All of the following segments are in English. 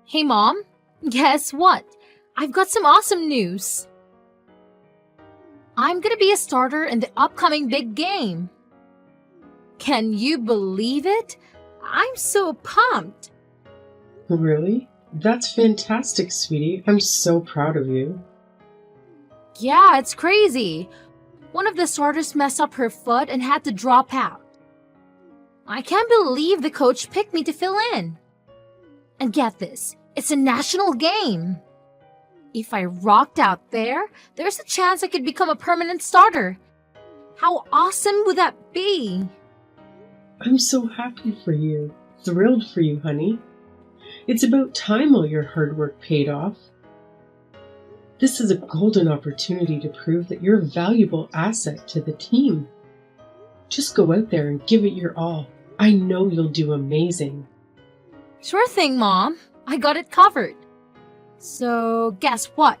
Hey Mom, guess what? I've got some awesome news. I'm gonna be a starter in the upcoming big game. Can you believe it? I'm so pumped. Really? That's fantastic, sweetie. I'm so proud of you. Yeah, it's crazy. One of the starters messed up her foot and had to drop out. I can't believe the coach picked me to fill in. And get this, it's a national game. If I rocked out there, there's a chance I could become a permanent starter. How awesome would that be? I'm so happy for you. Thrilled for you, honey. It's about time all your hard work paid off. This is a golden opportunity to prove that you're a valuable asset to the team. Just go out there and give it your all. I know you'll do amazing. Sure thing, Mom. I got it covered. So, guess what?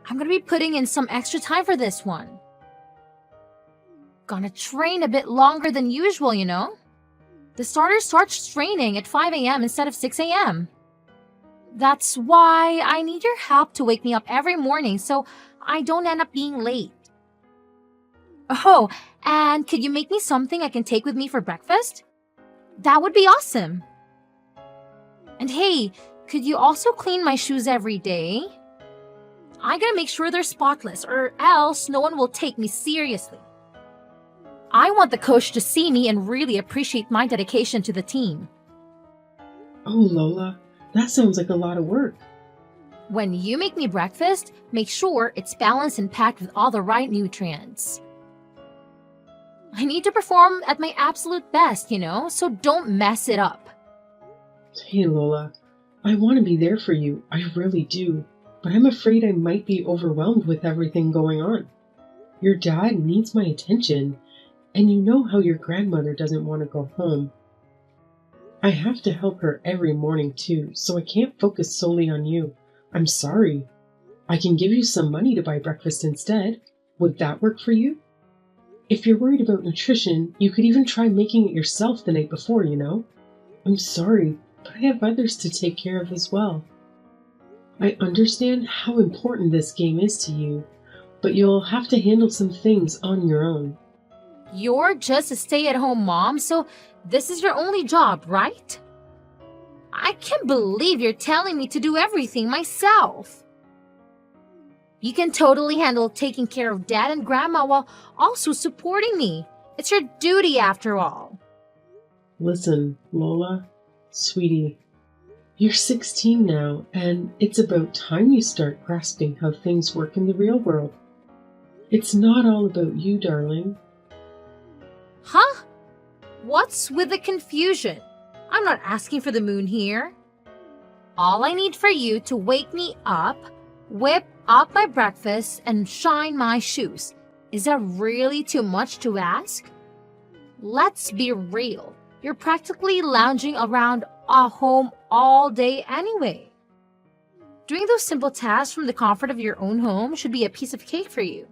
I'm gonna be putting in some extra time for this one. Gonna train a bit longer than usual, you know? The starter starts training at 5 a.m. instead of 6 a.m. That's why I need your help to wake me up every morning so I don't end up being late. Oh, and could you make me something I can take with me for breakfast? That would be awesome. And hey, could you also clean my shoes every day? I gotta make sure they're spotless or else no one will take me seriously. I want the coach to see me and really appreciate my dedication to the team. Oh, Lola, that sounds like a lot of work. When you make me breakfast, make sure it's balanced and packed with all the right nutrients. I need to perform at my absolute best, so don't mess it up. Hey, Lola, I want to be there for you. I really do. But I'm afraid I might be overwhelmed with everything going on. Your dad needs my attention, and you know how your grandmother doesn't want to go home. I have to help her every morning too, so I can't focus solely on you. I'm sorry. I can give you some money to buy breakfast instead. Would that work for you? If you're worried about nutrition, you could even try making it yourself the night before, I'm sorry, but I have others to take care of as well. I understand how important this game is to you, but you'll have to handle some things on your own. You're just a stay-at-home mom, so this is your only job, right? I can't believe you're telling me to do everything myself. You can totally handle taking care of Dad and Grandma while also supporting me. It's your duty after all. Listen, Lola, sweetie, you're 16 now, and it's about time you start grasping how things work in the real world. It's not all about you, darling. Huh? What's with the confusion? I'm not asking for the moon here. All I need for you to wake me up, whip up my breakfast, and shine my shoes. Is that really too much to ask? Let's be real. You're practically lounging around our home all day anyway. Doing those simple tasks from the comfort of your own home should be a piece of cake for you.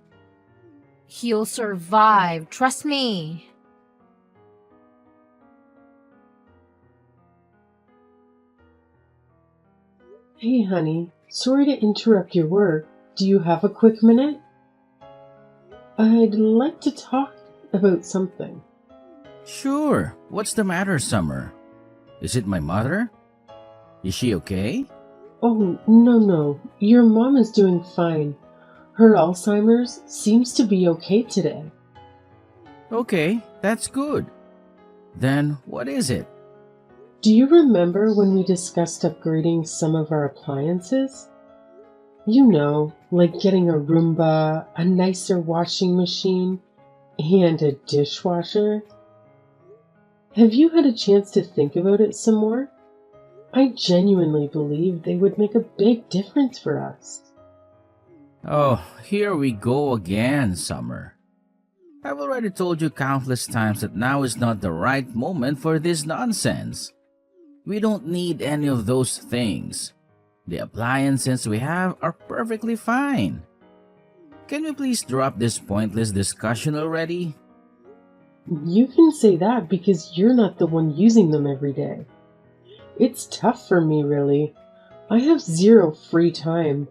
You'll survive, trust me. Hey, honey, sorry to interrupt your work. Do you have a quick minute? I'd like to talk about something. Sure. What's the matter, Summer? Is it my mother? Is she okay? Oh, no. Your mom is doing fine. Her Alzheimer's seems to be okay today. Okay, that's good. Then what is it? Do you remember when we discussed upgrading some of our appliances? Like getting a Roomba, a nicer washing machine, and a dishwasher. Have you had a chance to think about it some more? I genuinely believe they would make a big difference for us. Oh, here we go again, Summer. I've already told you countless times that now is not the right moment for this nonsense. We don't need any of those things. The appliances we have are perfectly fine. Can we please drop this pointless discussion already? You can say that because you're not the one using them every day. It's tough for me, really. I have zero free time.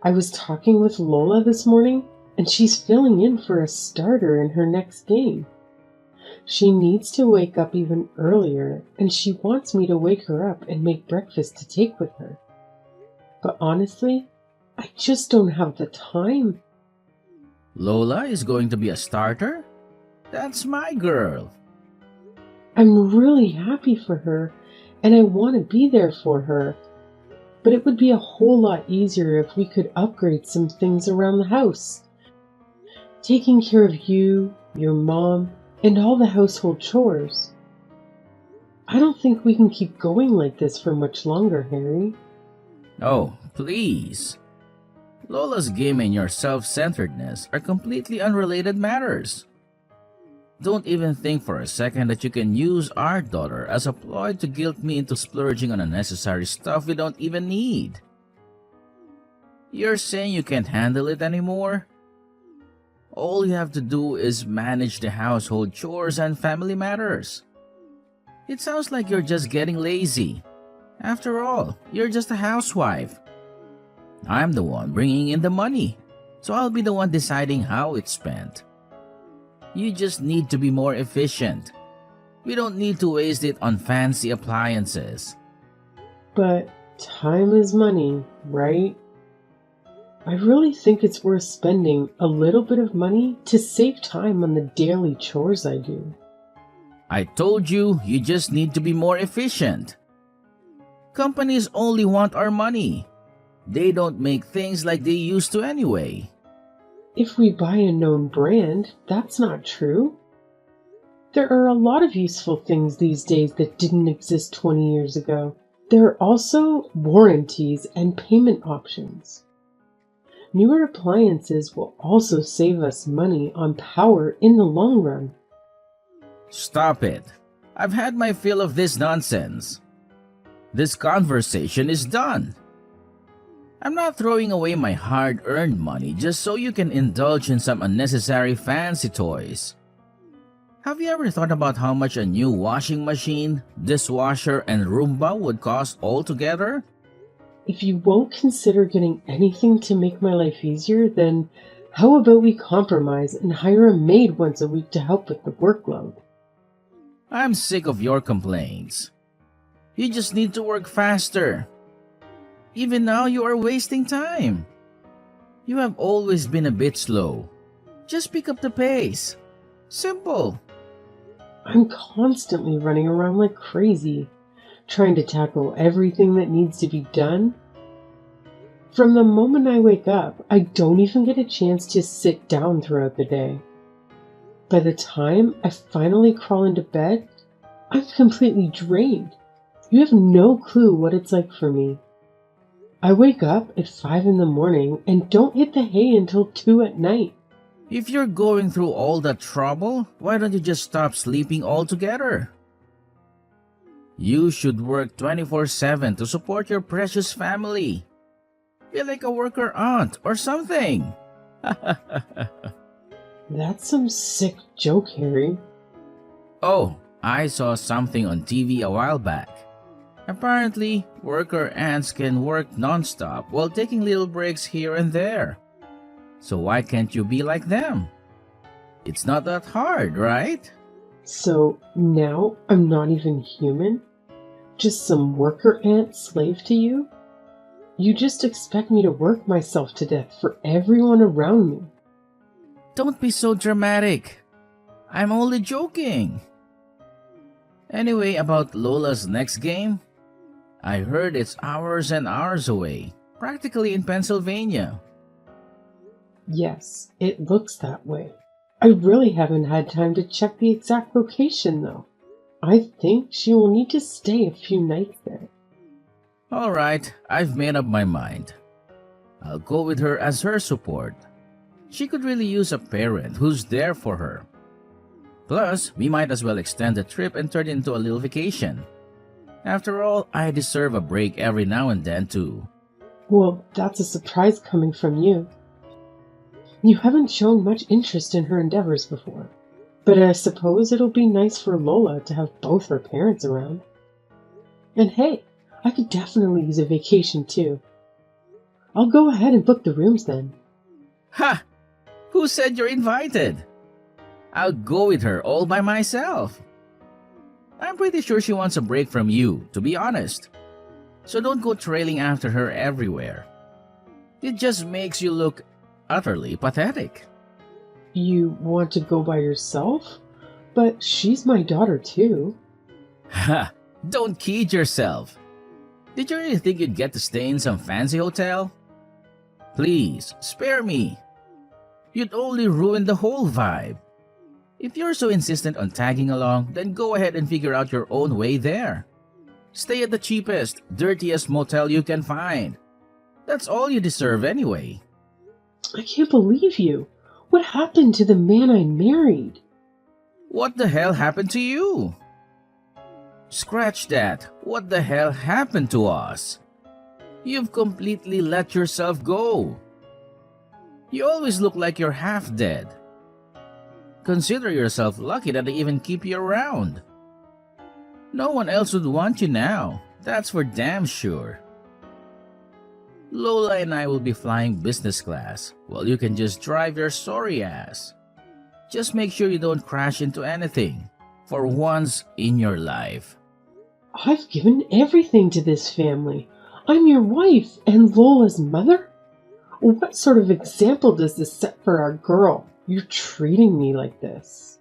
I was talking with Lola this morning, and she's filling in for a starter in her next game. She needs to wake up even earlier, and she wants me to wake her up and make breakfast to take with her. But honestly, I just don't have the time. Lola is going to be a starter? That's my girl. I'm really happy for her, and I want to be there for her. But it would be a whole lot easier if we could upgrade some things around the house. Taking care of you, your mom, and all the household chores. I don't think we can keep going like this for much longer, Harry. Oh, please. Lola's game and your self-centeredness are completely unrelated matters. Don't even think for a second that you can use our daughter as a ploy to guilt me into splurging on unnecessary stuff we don't even need. You're saying you can't handle it anymore? All you have to do is manage the household chores and family matters. It sounds like you're just getting lazy. After all, you're just a housewife. I'm the one bringing in the money, so I'll be the one deciding how it's spent. You just need to be more efficient. We don't need to waste it on fancy appliances. But time is money, right? I really think it's worth spending a little bit of money to save time on the daily chores I do. I told you, you just need to be more efficient. Companies only want our money. They don't make things like they used to anyway. If we buy a known brand, that's not true. There are a lot of useful things these days that didn't exist 20 years ago. There are also warranties and payment options. Newer appliances will also save us money on power in the long run. Stop it. I've had my fill of this nonsense. This conversation is done. I'm not throwing away my hard-earned money just so you can indulge in some unnecessary fancy toys. Have you ever thought about how much a new washing machine, dishwasher, and Roomba would cost altogether? If you won't consider getting anything to make my life easier, then how about we compromise and hire a maid once a week to help with the workload? I'm sick of your complaints. You just need to work faster. Even now, you are wasting time. You have always been a bit slow. Just pick up the pace. Simple. I'm constantly running around like crazy, trying to tackle everything that needs to be done. From the moment I wake up, I don't even get a chance to sit down throughout the day. By the time I finally crawl into bed, I'm completely drained. You have no clue what it's like for me. I wake up at 5 in the morning and don't hit the hay until 2 at night. If you're going through all that trouble, why don't you just stop sleeping altogether? You should work 24/7 to support your precious family. Be like a worker aunt or something. That's some sick joke, Harry. Oh, I saw something on TV a while back. Apparently, worker ants can work non-stop while taking little breaks here and there. So why can't you be like them? It's not that hard, right? So now I'm not even human? Just some worker ant slave to you? You just expect me to work myself to death for everyone around me. Don't be so dramatic. I'm only joking. Anyway, about Lola's next game, I heard it's hours and hours away, practically in Pennsylvania. Yes, it looks that way. I really haven't had time to check the exact location, though. I think she will need to stay a few nights there. All right, I've made up my mind. I'll go with her as her support. She could really use a parent who's there for her. Plus, we might as well extend the trip and turn it into a little vacation. After all, I deserve a break every now and then, too. Well, that's a surprise coming from you. You haven't shown much interest in her endeavors before. But I suppose it'll be nice for Lola to have both her parents around. And hey, I could definitely use a vacation too. I'll go ahead and book the rooms then. Ha! Who said you're invited? I'll go with her all by myself. I'm pretty sure she wants a break from you, to be honest. So don't go trailing after her everywhere. It just makes you look utterly pathetic. You want to go by yourself? But she's my daughter too. Ha! Don't kid yourself. Did you really think you'd get to stay in some fancy hotel? Please, spare me. You'd only ruin the whole vibe. If you're so insistent on tagging along, then go ahead and figure out your own way there. Stay at the cheapest, dirtiest motel you can find. That's all you deserve anyway. I can't believe you. What happened to the man I married? What the hell happened to you? Scratch that. What the hell happened to us? You've completely let yourself go. You always look like you're half dead. Consider yourself lucky that they even keep you around. No one else would want you now. That's for damn sure. Lola and I will be flying business class, while you can just drive your sorry ass. Just make sure you don't crash into anything, for once in your life. I've given everything to this family. I'm your wife and Lola's mother? What sort of example does this set for our girl? You're treating me like this.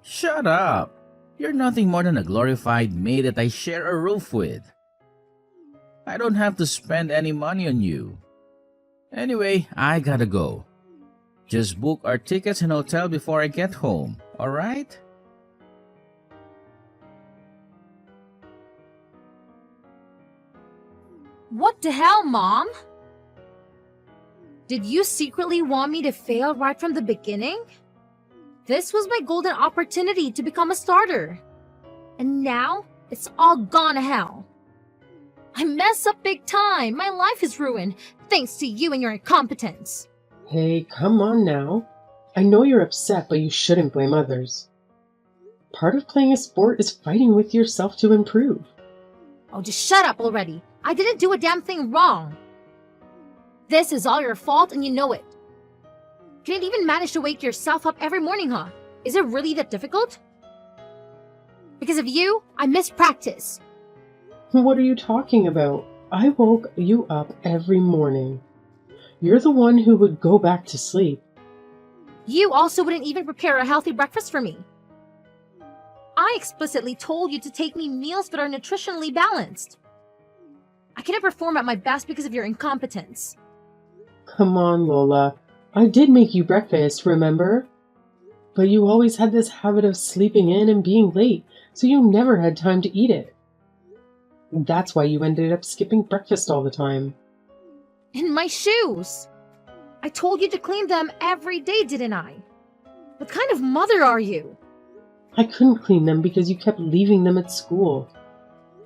Shut up! You're nothing more than a glorified maid that I share a roof with. I don't have to spend any money on you. Anyway, I gotta go. Just book our tickets and hotel before I get home, alright? What the hell, Mom? Did you secretly want me to fail right from the beginning? This was my golden opportunity to become a starter. And now, it's all gone to hell. I mess up big time. My life is ruined, thanks to you and your incompetence. Hey, come on now. I know you're upset, but you shouldn't blame others. Part of playing a sport is fighting with yourself to improve. Oh, just shut up already. I didn't do a damn thing wrong. This is all your fault and you know it. Can't even manage to wake yourself up every morning, huh? Is it really that difficult? Because of you, I miss practice. What are you talking about? I woke you up every morning. You're the one who would go back to sleep. You also wouldn't even prepare a healthy breakfast for me. I explicitly told you to take me meals that are nutritionally balanced. I couldn't perform at my best because of your incompetence. Come on, Lola. I did make you breakfast, remember? But you always had this habit of sleeping in and being late, so you never had time to eat it. That's why you ended up skipping breakfast all the time. And my shoes! I told you to clean them every day, didn't I? What kind of mother are you? I couldn't clean them because you kept leaving them at school.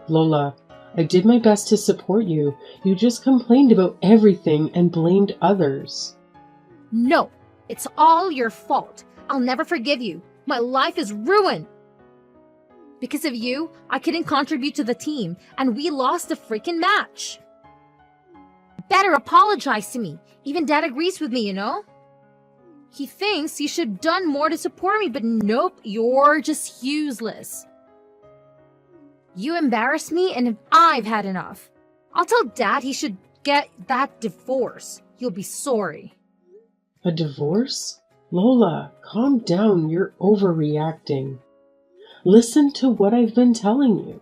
Lola, I did my best to support you. You just complained about everything and blamed others. No, it's all your fault. I'll never forgive you. My life is ruined. Because of you, I couldn't contribute to the team, and we lost the freaking match. Better apologize to me. Even Dad agrees with me, you know? He thinks you should have done more to support me, but nope, you're just useless. You embarrassed me, and I've had enough. I'll tell Dad he should get that divorce. He'll be sorry. A divorce? Lola, calm down. You're overreacting. Listen to what I've been telling you.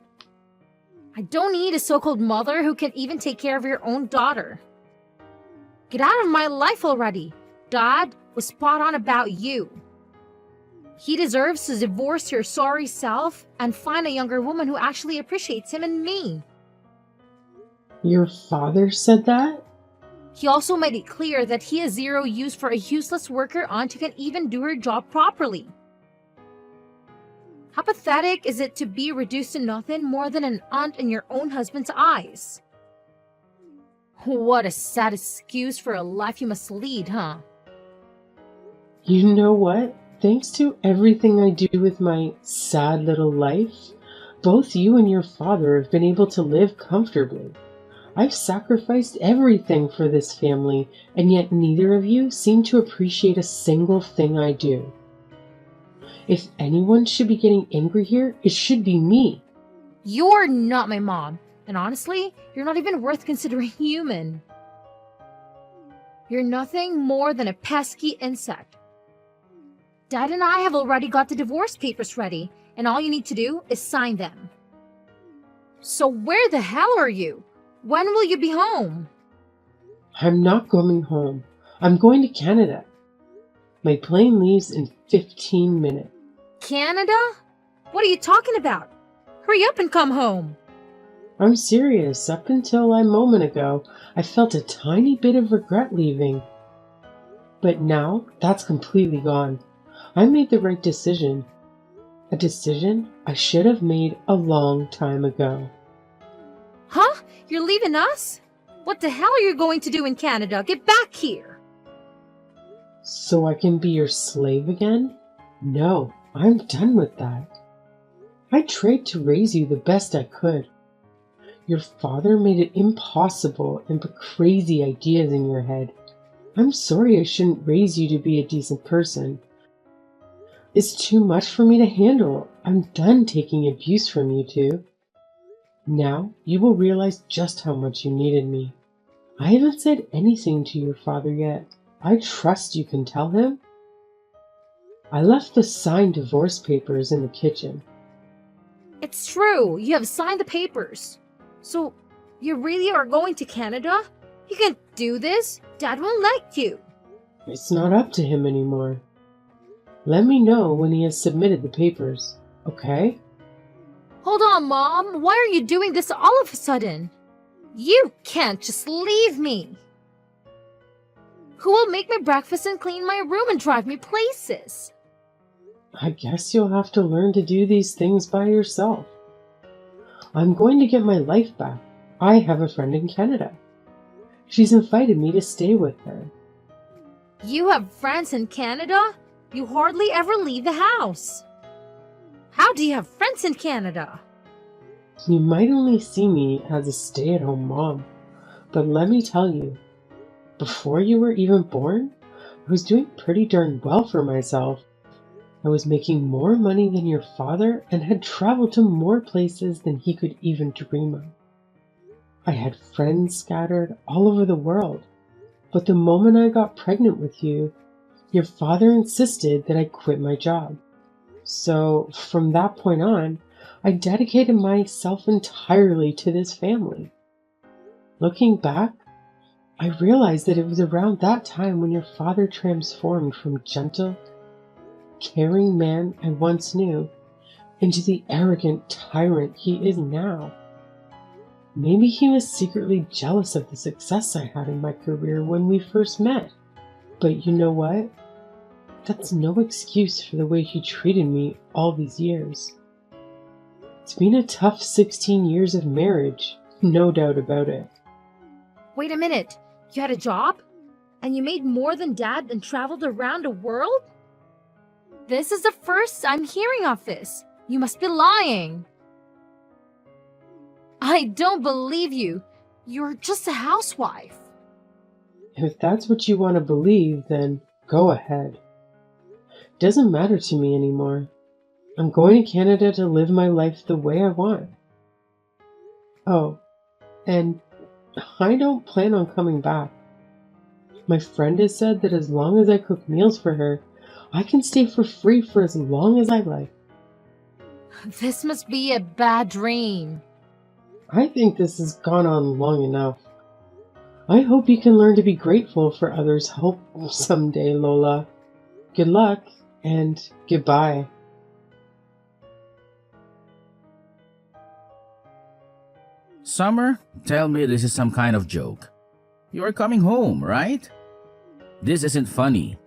I don't need a so-called mother who can even take care of your own daughter. Get out of my life already. Dad was spot on about you. He deserves to divorce your sorry self and find a younger woman who actually appreciates him and me. Your father said that? He also made it clear that he has zero use for a useless worker aunt who can't even do her job properly. How pathetic is it to be reduced to nothing more than an aunt in your own husband's eyes? What a sad excuse for a life you must lead, huh? You know what? Thanks to everything I do with my sad little life, Both you and your father have been able to live comfortably. I've sacrificed everything for this family, and yet neither of you seem to appreciate a single thing I do. If anyone should be getting angry here, it should be me. You're not my mom, and honestly, you're not even worth considering human. You're nothing more than a pesky insect. Dad and I have already got the divorce papers ready, and all you need to do is sign them. So where the hell are you? When will you be home? I'm not going home. I'm going to Canada. My plane leaves in 15 minutes. Canada? What are you talking about? Hurry up and come home. I'm serious. Up until a moment ago, I felt a tiny bit of regret leaving. But now, that's completely gone. I made the right decision. A decision I should have made a long time ago. Huh? You're leaving us? What the hell are you going to do in Canada? Get back here! So I can be your slave again? No, I'm done with that. I tried to raise you the best I could. Your father made it impossible and put crazy ideas in your head. I'm sorry I shouldn't raise you to be a decent person. It's too much for me to handle. I'm done taking abuse from you two. Now you will realize just how much you needed me. I haven't said anything to your father yet. I trust you can tell him. I left the signed divorce papers in the kitchen. It's true. You have signed the papers. So, you really are going to Canada? You can't do this. Dad won't let you. It's not up to him anymore. Let me know when he has submitted the papers, okay? Hold on, Mom. Why are you doing this all of a sudden? You can't just leave me. Who will make my breakfast and clean my room and drive me places? I guess you'll have to learn to do these things by yourself. I'm going to get my life back. I have a friend in Canada. She's invited me to stay with her. You have friends in Canada? You hardly ever leave the house. How do you have friends in Canada? You might only see me as a stay-at-home mom, but let me tell you, before you were even born, I was doing pretty darn well for myself. I was making more money than your father and had traveled to more places than he could even dream of. I had friends scattered all over the world, but the moment I got pregnant with you, your father insisted that I quit my job. So from that point on, I dedicated myself entirely to this family. Looking back, I realized that it was around that time when your father transformed from gentle, caring man I once knew into the arrogant tyrant he is now. Maybe he was secretly jealous of the success I had in my career when we first met. But you know what? That's no excuse for the way he treated me all these years. It's been a tough 16 years of marriage, no doubt about it. Wait a minute. You had a job? And you made more than Dad and traveled around the world? This is the first I'm hearing of this. You must be lying. I don't believe you. You're just a housewife. If that's what you want to believe, then go ahead. Doesn't matter to me anymore. I'm going to Canada to live my life the way I want. Oh, and I don't plan on coming back. My friend has said that as long as I cook meals for her, I can stay for free for as long as I like. This must be a bad dream. I think this has gone on long enough. I hope you can learn to be grateful for others' help someday, Lola. Good luck, and goodbye. Summer, tell me this is some kind of joke. You are coming home, right? This isn't funny.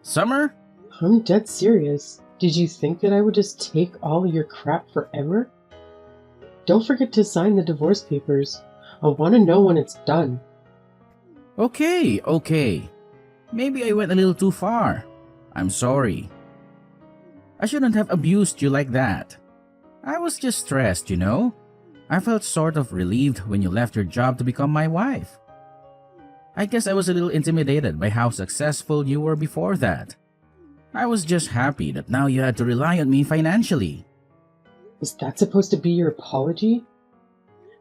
Summer? I'm dead serious. Did you think that I would just take all of your crap forever? Don't forget to sign the divorce papers. I want to know when it's done. Okay. Maybe I went a little too far. I'm sorry. I shouldn't have abused you like that. I was just stressed, you know? I felt sort of relieved when you left your job to become my wife. I guess I was a little intimidated by how successful you were before that. I was just happy that now you had to rely on me financially. Is that supposed to be your apology?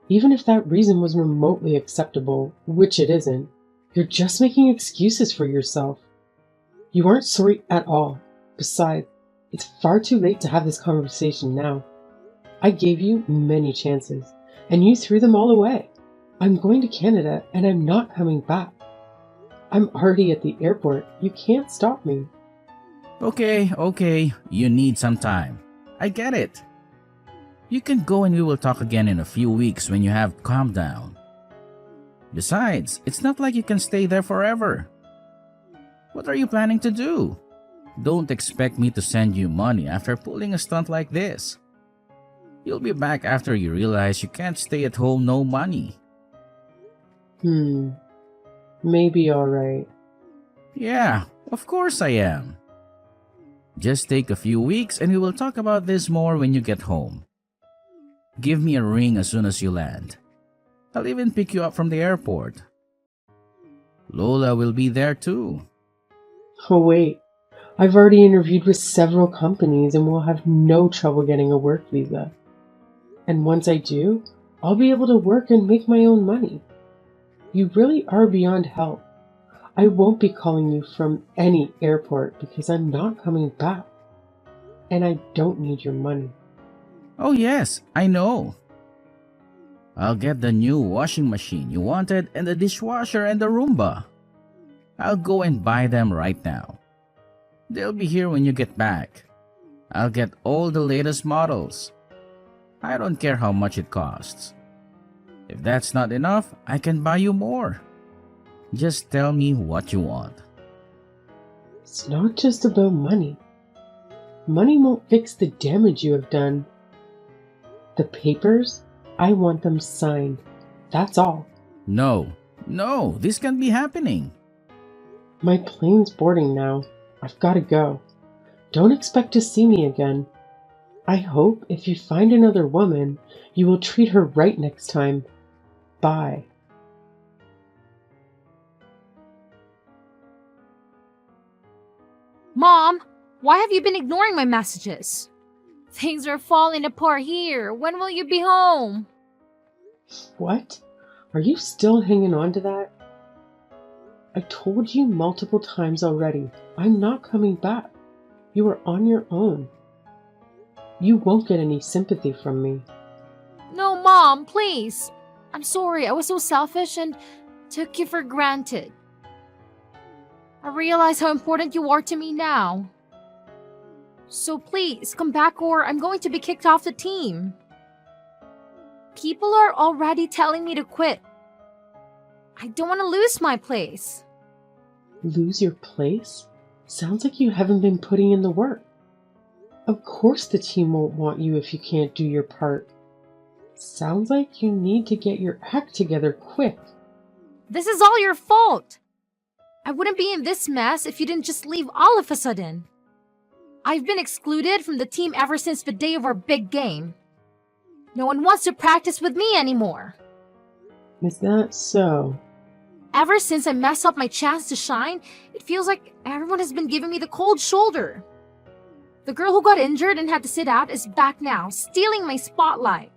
Even if that reason was remotely acceptable, which it isn't, you're just making excuses for yourself. You aren't sorry at all. Besides, it's far too late to have this conversation now. I gave you many chances, and you threw them all away. I'm going to Canada, and I'm not coming back. I'm already at the airport. You can't stop me. Okay, you need some time. I get it. You can go and we will talk again in a few weeks when you have calmed down. Besides, it's not like you can stay there forever. What are you planning to do? Don't expect me to send you money after pulling a stunt like this. You'll be back after you realize you can't stay at home no money. Maybe alright. Yeah, of course I am. Just take a few weeks and we will talk about this more when you get home. Give me a ring as soon as you land. I'll even pick you up from the airport. Lola will be there too. Oh wait, I've already interviewed with several companies and will have no trouble getting a work visa. And once I do, I'll be able to work and make my own money. You really are beyond help. I won't be calling you from any airport because I'm not coming back. And I don't need your money. Oh yes, I know. I'll get the new washing machine you wanted and the dishwasher and the Roomba. I'll go and buy them right now. They'll be here when you get back. I'll get all the latest models. I don't care how much it costs. If that's not enough, I can buy you more. Just tell me what you want. It's not just about money. Money won't fix the damage you have done. The papers, I want them signed. That's all. No, this can't be happening. My plane's boarding now. I've got to go. Don't expect to see me again. I hope if you find another woman, you will treat her right next time. Bye. Mom, why have you been ignoring my messages? Things are falling apart here. When will you be home? What? Are you still hanging on to that? I told you multiple times already. I'm not coming back. You are on your own. You won't get any sympathy from me. No, Mom, please. I'm sorry, I was so selfish and took you for granted. I realize how important you are to me now. So please, come back or I'm going to be kicked off the team. People are already telling me to quit. I don't want to lose my place. Lose your place? Sounds like you haven't been putting in the work. Of course the team won't want you if you can't do your part. Sounds like you need to get your act together quick. This is all your fault. I wouldn't be in this mess if you didn't just leave all of a sudden. I've been excluded from the team ever since the day of our big game. No one wants to practice with me anymore. Is that so? Ever since I messed up my chance to shine, it feels like everyone has been giving me the cold shoulder. The girl who got injured and had to sit out is back now, stealing my spotlight.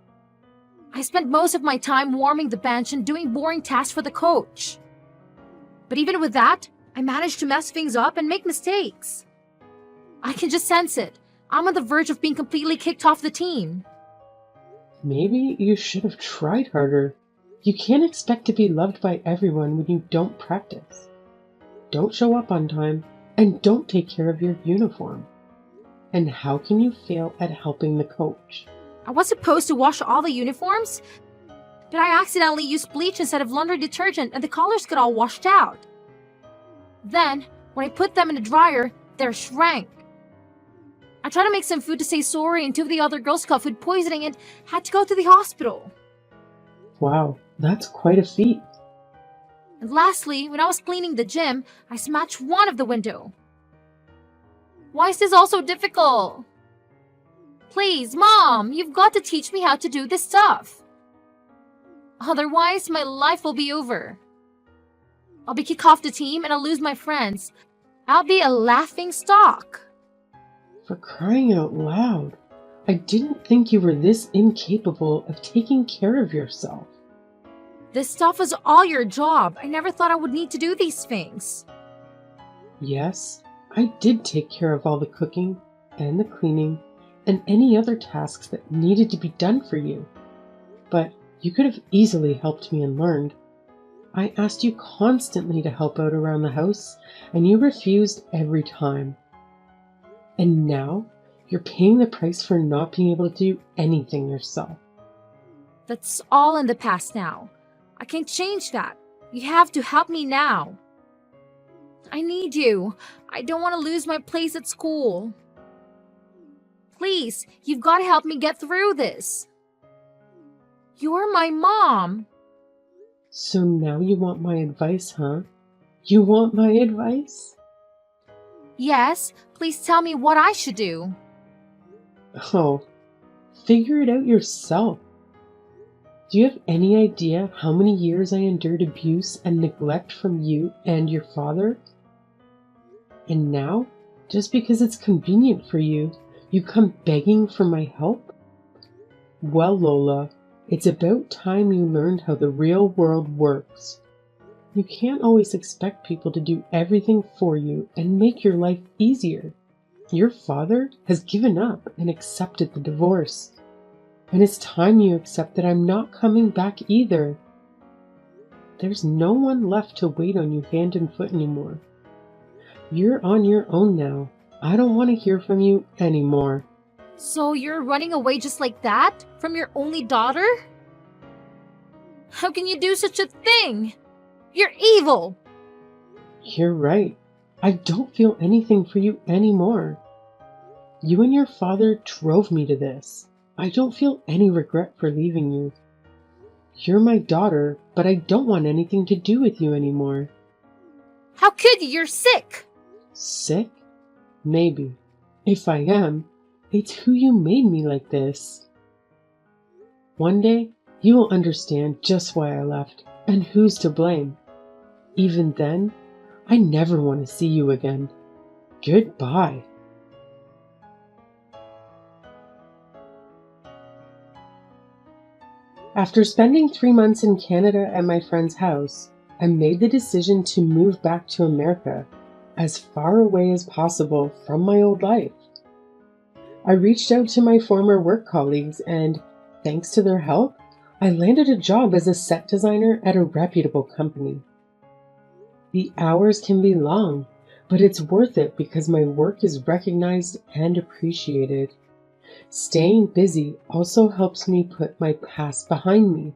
I spent most of my time warming the bench and doing boring tasks for the coach. But even with that, I managed to mess things up and make mistakes. I can just sense it. I'm on the verge of being completely kicked off the team. Maybe you should have tried harder. You can't expect to be loved by everyone when you don't practice. Don't show up on time, and don't take care of your uniform. And how can you fail at helping the coach? I was supposed to wash all the uniforms, but I accidentally used bleach instead of laundry detergent and the colors got all washed out. Then, when I put them in the dryer, they shrank. I tried to make some food to say sorry and two of the other girls got food poisoning and had to go to the hospital. Wow, that's quite a feat. And lastly, when I was cleaning the gym, I smashed one of the window. Why is this all so difficult? Please, Mom, you've got to teach me how to do this stuff. Otherwise, my life will be over. I'll be kicked off the team and I'll lose my friends. I'll be a laughing stock. For crying out loud, I didn't think you were this incapable of taking care of yourself. This stuff is all your job. I never thought I would need to do these things. Yes, I did take care of all the cooking and the cleaning and any other tasks that needed to be done for you. But you could have easily helped me and learned. I asked you constantly to help out around the house, and you refused every time. And now, you're paying the price for not being able to do anything yourself. That's all in the past now. I can't change that. You have to help me now. I need you. I don't want to lose my place at school. Please, you've got to help me get through this. You're my mom. So now you want my advice, huh? You want my advice? Yes, please tell me what I should do. Oh, figure it out yourself. Do you have any idea how many years I endured abuse and neglect from you and your father? And now, just because it's convenient for you, you come begging for my help? Well, Lola, it's about time you learned how the real world works. You can't always expect people to do everything for you and make your life easier. Your father has given up and accepted the divorce. And it's time you accept that I'm not coming back either. There's no one left to wait on you hand and foot anymore. You're on your own now. I don't want to hear from you anymore. So you're running away just like that? From your only daughter? How can you do such a thing? You're evil! You're right. I don't feel anything for you anymore. You and your father drove me to this. I don't feel any regret for leaving you. You're my daughter, but I don't want anything to do with you anymore. How could you? You're sick! Sick? Maybe. If I am, it's who you made me like this. One day, you will understand just why I left and who's to blame. Even then, I never want to see you again. Goodbye. After spending 3 months in Canada at my friend's house, I made the decision to move back to America, as far away as possible from my old life. I reached out to my former work colleagues and, thanks to their help, I landed a job as a set designer at a reputable company. The hours can be long, but it's worth it because my work is recognized and appreciated. Staying busy also helps me put my past behind me.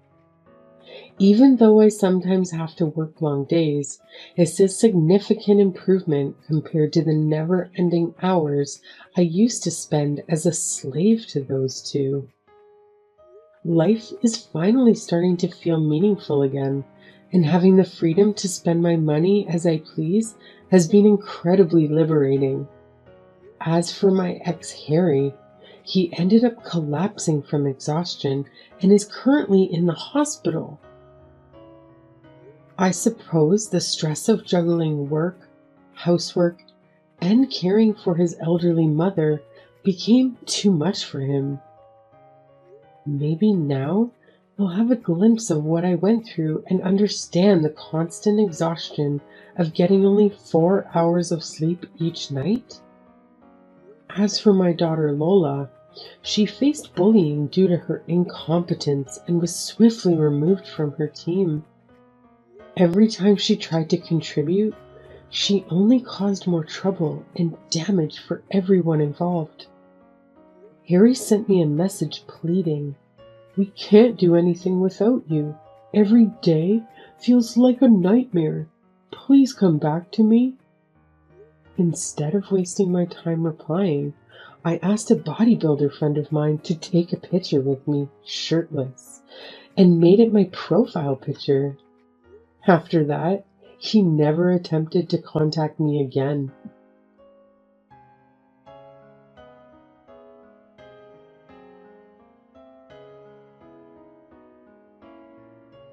Even though I sometimes have to work long days, it's a significant improvement compared to the never-ending hours I used to spend as a slave to those two. Life is finally starting to feel meaningful again, and having the freedom to spend my money as I please has been incredibly liberating. As for my ex Harry, he ended up collapsing from exhaustion and is currently in the hospital. I suppose the stress of juggling work, housework, and caring for his elderly mother became too much for him. Maybe now he'll have a glimpse of what I went through and understand the constant exhaustion of getting only 4 hours of sleep each night. As for my daughter Lola, she faced bullying due to her incompetence and was swiftly removed from her team. Every time she tried to contribute, she only caused more trouble and damage for everyone involved. Harry sent me a message pleading, "We can't do anything without you. Every day feels like a nightmare. Please come back to me." Instead of wasting my time replying, I asked a bodybuilder friend of mine to take a picture with me, shirtless, and made it my profile picture. After that, he never attempted to contact me again.